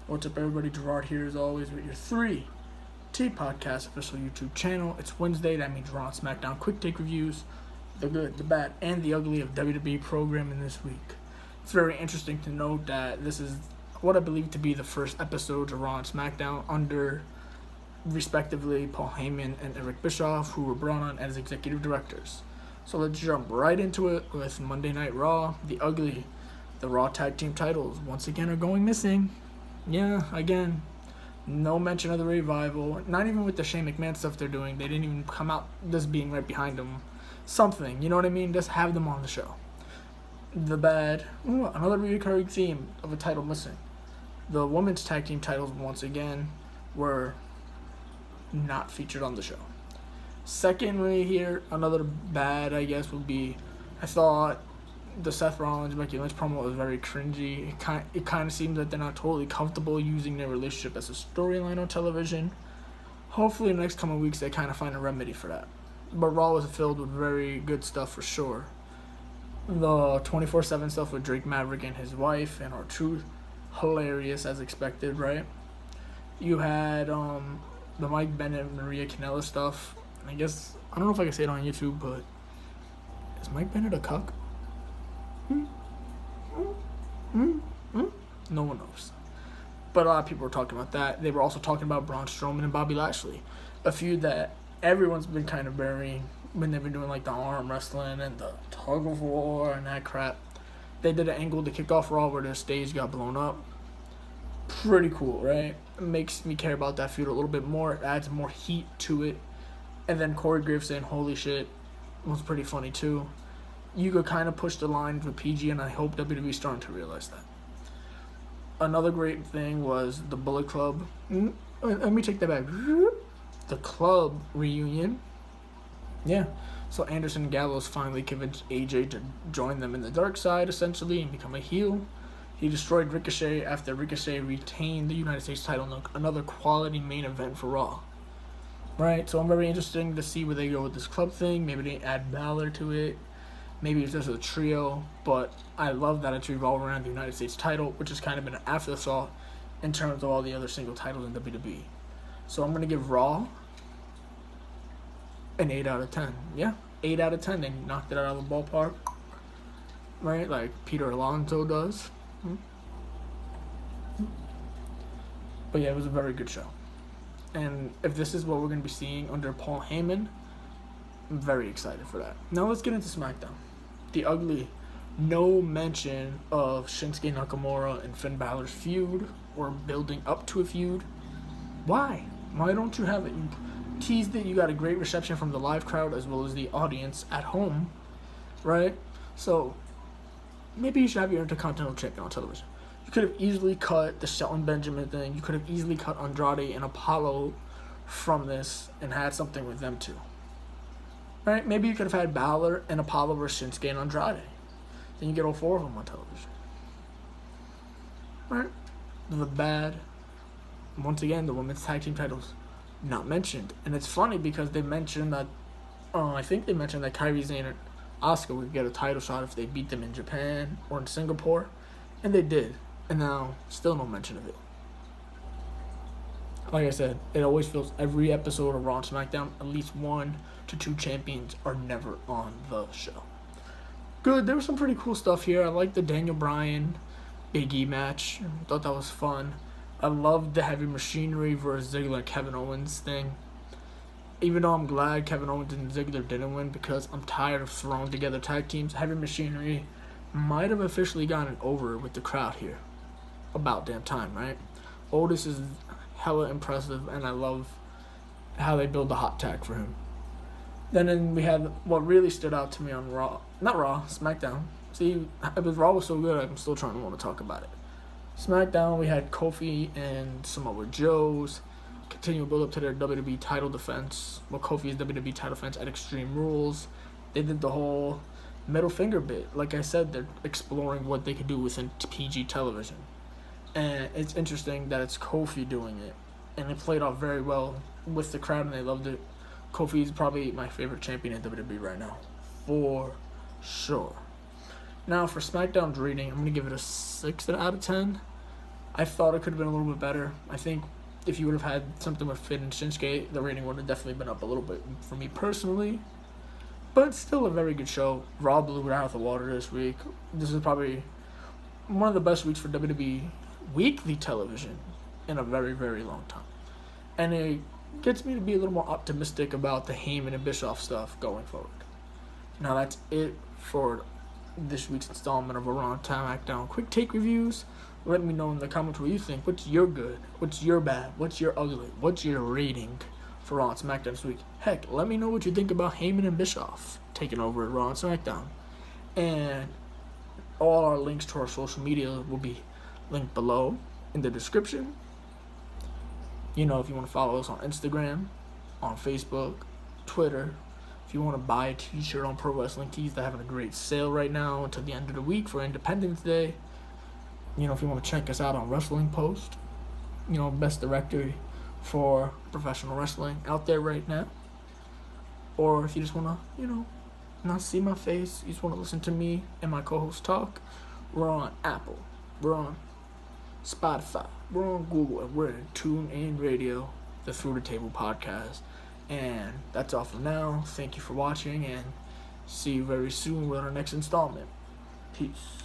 What's up, everybody? Gerard here, as always, with your 3T Podcast official YouTube channel. It's Wednesday. That means Raw and Smackdown QuickTake reviews, the good, the bad, and the ugly of WWE programming this week. It's very interesting to note that this is what I believe to be the first episodes of Raw and Smackdown under, respectively, Paul Heyman and Eric Bischoff, who were brought on as executive directors. So let's jump right into it with Monday Night Raw, the ugly. The Raw Tag Team titles once again are going missing. Yeah, again, no mention of the Revival. Not even with the Shane McMahon stuff they're doing. They didn't even come out just being right behind them. Something, you know what I mean? Just have them on the show. The bad, another recurring theme of a title missing. The women's tag team titles once again were not featured on the show. Secondly, here, another bad, I guess, would be, I thought the Seth Rollins Becky Lynch promo was very cringy. It kind of seems that they're not totally comfortable using their relationship as a storyline on television. Hopefully, in the next coming weeks, they kind of find a remedy for that. But Raw was filled with very good stuff for sure. The 24/7 stuff with Drake Maverick and his wife and R-Truth, hilarious as expected, right? You had the Mike Bennett and Maria Kanellis stuff. I guess, I don't know if I can say it on YouTube, but is Mike Bennett a cuck? No one knows. But a lot of people were talking about that. They were also talking about Braun Strowman and Bobby Lashley, a feud that everyone's been kind of burying when they've been doing like the arm wrestling and the tug of war and that crap. They did an angle to kick off Raw where the stage got blown up. Pretty cool, right? It makes me care about that feud a little bit more. It adds more heat to it. And then Corey Graves saying, holy shit, was pretty funny too. You could kind of push the lines with PG, and I hope WWE's starting to realize that. Another great thing was the Bullet Club. Let me take that back. The Club reunion. Yeah. So Anderson and Gallows finally convinced AJ to join them in the dark side, essentially, and become a heel. He destroyed Ricochet after Ricochet retained the United States title. Another quality main event for Raw. Right? So I'm very interested to see where they go with this club thing. Maybe they add Balor to it. Maybe it's just a trio, but I love that it's revolving around the United States title, which has kind of been an afterthought in terms of all the other single titles in WWE. So I'm going to give Raw an 8 out of 10. Yeah, 8 out of 10. They knocked it out of the ballpark, right? Like Peter Alonso does. But yeah, it was a very good show. And if this is what we're going to be seeing under Paul Heyman, I'm very excited for that. Now let's get into SmackDown. The ugly, no mention of Shinsuke Nakamura and Finn Balor's feud or building up to a feud. Why? Why don't you have it? You teased it. You got a great reception from the live crowd as well as the audience at home, right? So maybe you should have your Intercontinental Champion on television. You could have easily cut the Shelton Benjamin thing. You could have easily cut Andrade and Apollo from this and had something with them too. Right? Maybe you could have had Balor and Apollo versus Shinsuke and Andrade. Then you get all 4 of them on television. Right? The bad. Once again, the women's tag team titles not mentioned. And it's funny because they mentioned that, I think they mentioned that Kairi Sane and Asuka would get a title shot if they beat them in Japan or in Singapore. And they did. And now, still no mention of it. Like I said, it always feels every episode of Raw and SmackDown, at least 1 to 2 champions are never on the show. Good, there was some pretty cool stuff here. I liked the Daniel Bryan Big E match. Thought that was fun. I loved the Heavy Machinery versus Ziggler and Kevin Owens thing. Even though I'm glad Kevin Owens and Ziggler didn't win because I'm tired of throwing together tag teams, Heavy Machinery might have officially gotten over with the crowd here. About damn time, right? Otis is hella impressive, and I love how they build the hot tag for him. Then we had what really stood out to me on Raw. Not Raw, SmackDown. See, because Raw was so good, I'm still trying to want to talk about it. SmackDown, we had Kofi and Samoa Joe's continue to build up to their WWE title defense. Well, Kofi's WWE title defense at Extreme Rules. They did the whole middle finger bit. Like I said, they're exploring what they could do within PG television. And it's interesting that it's Kofi doing it. And it played off very well with the crowd, and they loved it. Kofi is probably my favorite champion in WWE right now. For sure. Now, for SmackDown's rating, I'm going to give it a 6 out of 10. I thought it could have been a little bit better. I think if you would have had something with Finn and Shinsuke, the rating would have definitely been up a little bit for me personally. But it's still a very good show. Raw blew it out of the water this week. This is probably one of the best weeks for WWE weekly television in a very, very long time. And it gets me to be a little more optimistic about the Heyman and Bischoff stuff going forward. Now that's it for this week's installment of Raw and Smackdown QuickTake reviews. Let me know in the comments what you think. What's your good? What's your bad? What's your ugly? What's your rating for Raw and Smackdown this week? Heck, let me know what you think about Heyman and Bischoff taking over at Raw and Smackdown. And all our links to our social media will be linked below in the description. You know, if you want to follow us on Instagram, on Facebook, Twitter. If you want to buy a t-shirt on Pro Wrestling Tees, they're having a great sale right now until the end of the week for Independence Day. You know, if you want to check us out on Wrestling Post, you know, best directory for professional wrestling out there right now. Or if you just want to, you know, not see my face, you just want to listen to me and my co-host talk, we're on Apple, we're on Spotify, we're on Google, and we're in TuneIn Radio, the Through the Table podcast. And that's all for now. Thank you for watching, and see you very soon with our next installment. Peace.